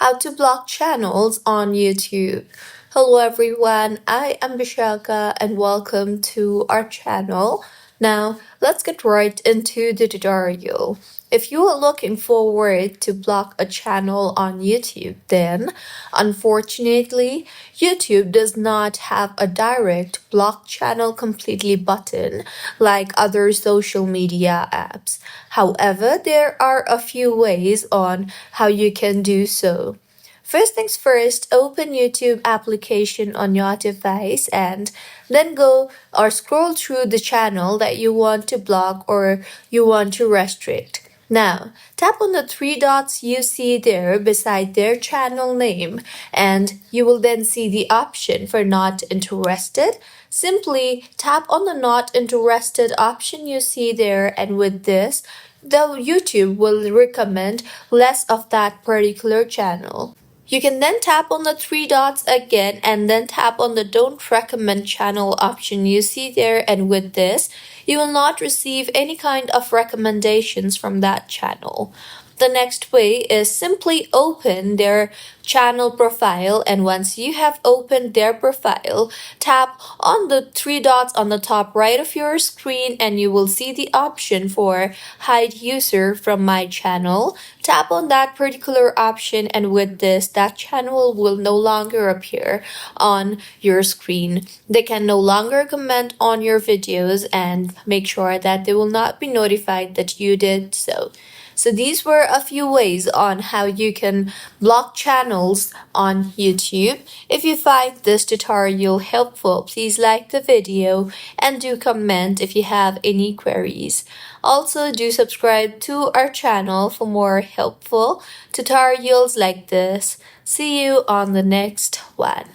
how to block channels on YouTube. Hello everyone, I am Vishaka and welcome to our channel. Now, let's get right into the tutorial. If you are looking forward to block a channel on YouTube, then unfortunately, YouTube does not have a direct block channel completely button like other social media apps. However, there are a few ways on how you can do so. First things first, open YouTube application on your device and then go or scroll through the channel that you want to block or you want to restrict. Now, tap on the three dots you see there beside their channel name and you will then see the option for not interested. Simply tap on the not interested option you see there, and with this, the YouTube will recommend less of that particular channel. You can then tap on the three dots again and then tap on the don't recommend channel option you see there, and with this, you will not receive any kind of recommendations from that channel. The next way is simply open their channel profile, and once you have opened their profile, tap on the three dots on the top right of your screen and you will see the option for hide user from my channel. Tap on that particular option, and with this, that channel will no longer appear on your screen. They can no longer comment on your videos, and make sure that they will not be notified that you did so. So these were a few ways on how you can block channels on YouTube. If you find this tutorial helpful, please like the video and do comment if you have any queries. Also, do subscribe to our channel for more helpful tutorials like this. See you on the next one.